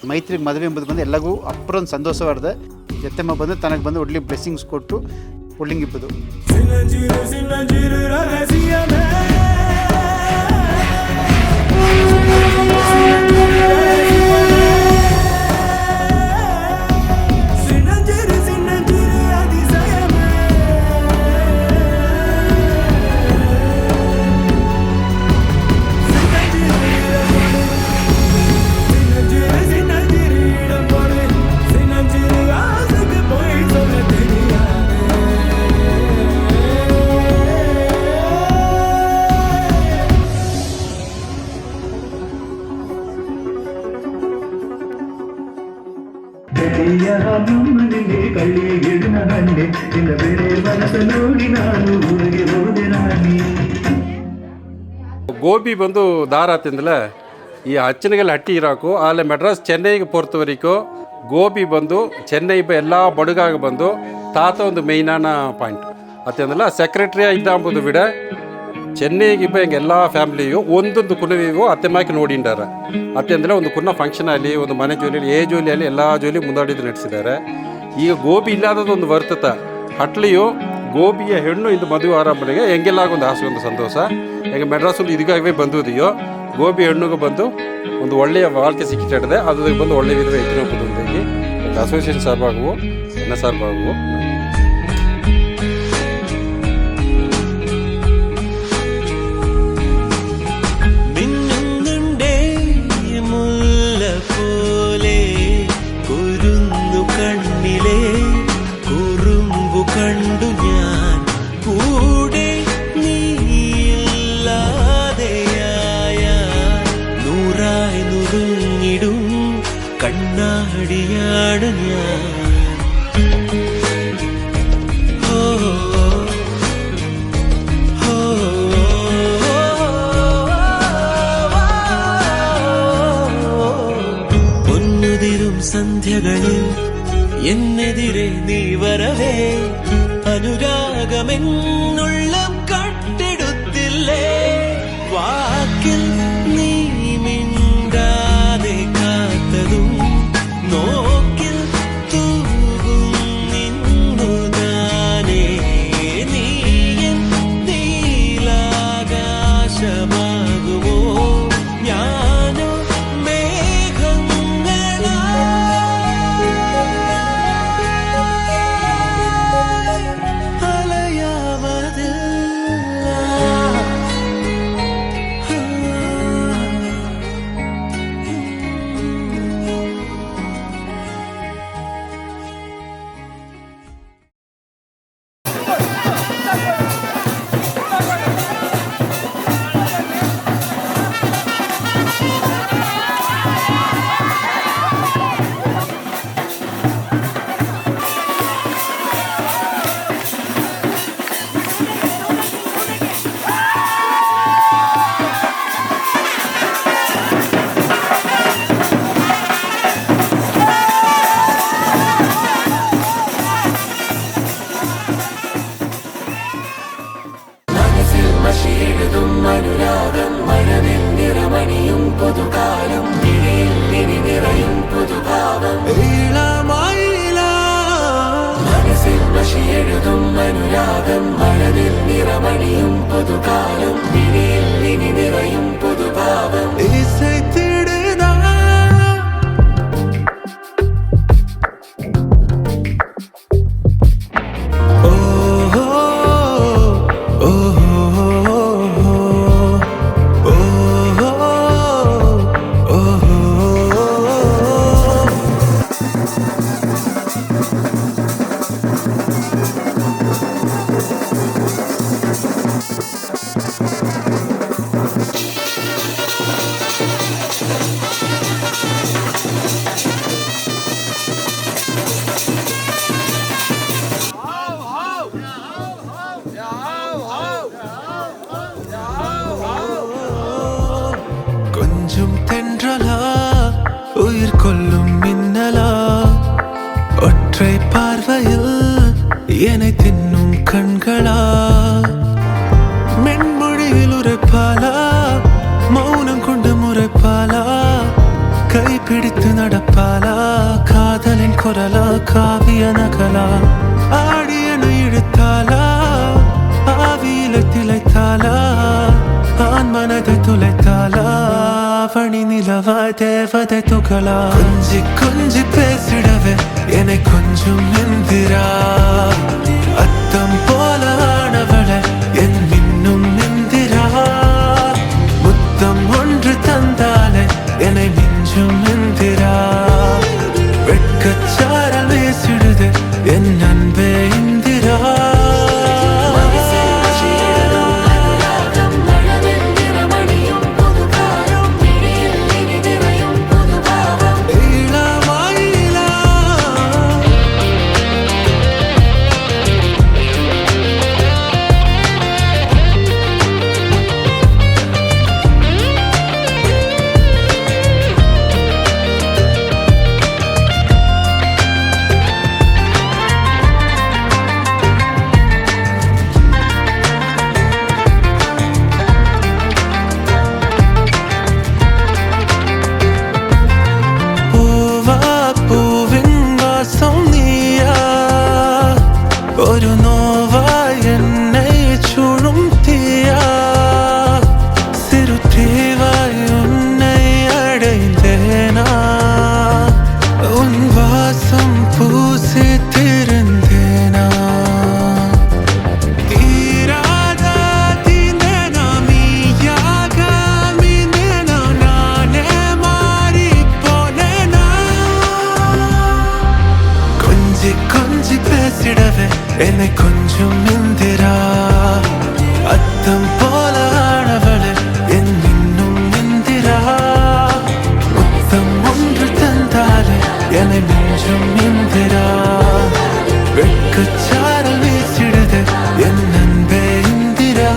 ಮೈತ್ರಿಗೆ ಮದುವೆ ಎಂಬುದು ಬಂದು ಎಲ್ಲರಿಗೂ ಅಪ್ಪರ ಒಂದು ಸಂತೋಷವಾದ ಜೊತೆಮ್ಮ ಬಂದು ತನಗೆ ಬಂದು ಒಳ್ಳೆ ಬ್ಲೆಸ್ಸಿಂಗ್ಸ್ ಕೊಟ್ಟು ಒಳ್ಳಿಂಗಿಪ್ಪದು. ಗೋಬಿ ಬಂದು ದಾರ ತಿಂದಲೆ ಈ ಅಚ್ಚನಿಗೆಲ್ಲ ಹಟ್ಟಿ ಇರಾಕು ಆಲೆ ಮೆಡ್ರಾಸ್ ಚೆನ್ನೈಗೆ ಪೊರ್ತ ವರೆಗೂ ಗೋಬಿ ಬಂದು ಚೆನ್ನೈ ಎಲ್ಲ ಬಡುಗಾಗ ಬಂದು ತಾತ ಒಂದು மெயினான பாயிண்ட் ಅತ್ತಂದಲ್ಲ ಸೆಕ್ರೆಟರಿ ಇದ್ದಾಂಬುದು ಬಿಡ ಚೆನ್ನೈಗೆ ಇಬ್ಬ ಹೆಂಗೆ ಎಲ್ಲ ಫ್ಯಾಮಿಲಿಯು ಒಂದೊಂದು ಕುಲವಿಗೂ ಅತ್ತೆ ಮಾಕಿ ನೋಡಿಂಡಾರ ಅತ್ತಂದಲ್ಲ ಒಂದು ಕುನ್ನ ಫಂಕ್ಷನ್ ಅಲ್ಲಿ ಒಂದು ಮನೆ ಜೋಲಿಯಲ್ಲಿ ಜೋಲಿಯಲ್ಲಿ ಎಲ್ಲ ಜೋಲಿ ಮುಂದಾಡಿದ್ದು ನಡೆಸಿದ್ದಾರೆ. ಈಗ ಗೋಬಿ ಇಲ್ಲದೊಂದು ವರ್ತತ ಹಟ್ಲಿಯು ಗೋಬಿಯ ಹೆಣ್ಣು ಇಂದು ಮದುವೆ ಆರಂಭನೆಗೆ ಹೆಂಗೆಲ್ಲ ಒಂದು ಆಸೆ ಒಂದು ಸಂತೋಷ ಹೆಂಗೆ ಮೆಡ್ರಾಸಲ್ಲಿ ಇದಕ್ಕಾಗವೇ ಬಂದಿದೆಯೋ ಗೋಬಿ ಹೆಣ್ಣಿಗೆ ಬಂದು ಒಂದು ಒಳ್ಳೆಯ வாழ்க்கை ಸಿಕ್ಕಿಟ್ಟಿದೆ ಅದು ಬಂದು ಒಳ್ಳೆಯ ವಿಧದ ಎತ್ತಿನ ಬಂದಿಗೆ ಅಸೋಸಿಯೇಷನ್ ಸಾರ್ಬಾಗುವು ಎನ್ನ ಸಾರ್ಬಾಗುವು കണ്ടു ഞാൻ കൂടെ നീയില്ലാതെയായ നൂറായി നുറുങ്ങിടും കണ്ണാടിയാണ് ഞാൻ. പൊന്നുതിരും സന്ധ്യകളിൽ എന്നെതിരെ നീ വരവേ അനുരാഗമെന്നുള്ളം കട്ടെടുത്തില്ലേ വാക്കിൽ നീ മിണ്ടാതെ കാത്തതും നോക്കിൽ തൂകും നിന്നു താനേ നീ എൻ നീലാകാശമാകുമോ ഞാനോ മേഘങ്ങളാ ஆடிய நகலா ஆடியன இழுத்தாளா ஆவியில திளைத்தாளா ஆண் மனதை துளைத்தாளா பணி நிலவாய் தேவதை துகளா கொஞ்சி கொஞ்சி பேசிடவே என்னை கொஞ்சம் எந்திரா அத்தம் போல ஆனவளை என் மின்னும் எந்திரா முத்தம் ஒன்று தந்தாலே என்னை மிஞ்சும் எந்திரா வெட்கச்சாரல் வீசிடுது என் அன்பே இந்திரா ഒരു നോവായി എന്നെ ചുഴും തീയാ സിരുത്തീവായി ഉன்னை அடைந்தேனா உன் வாசம் பூசி திருந்தேனா தீராத தீந்தேனா மீயாக மீந்தேனா நானே மாறி போனேனா கொஞ்சி கொஞ்சி பேசிடவே என்னை கொஞ்சம் இந்திரா அத்தம் போல ஆனவளை என் இன்னும் இந்திரா முத்தம் ஒன்று தந்தாலே என்னை மிஞ்சும் இந்திரா வெட்கச்சாரல் வீசிடுது என் அன்பே இந்திரா.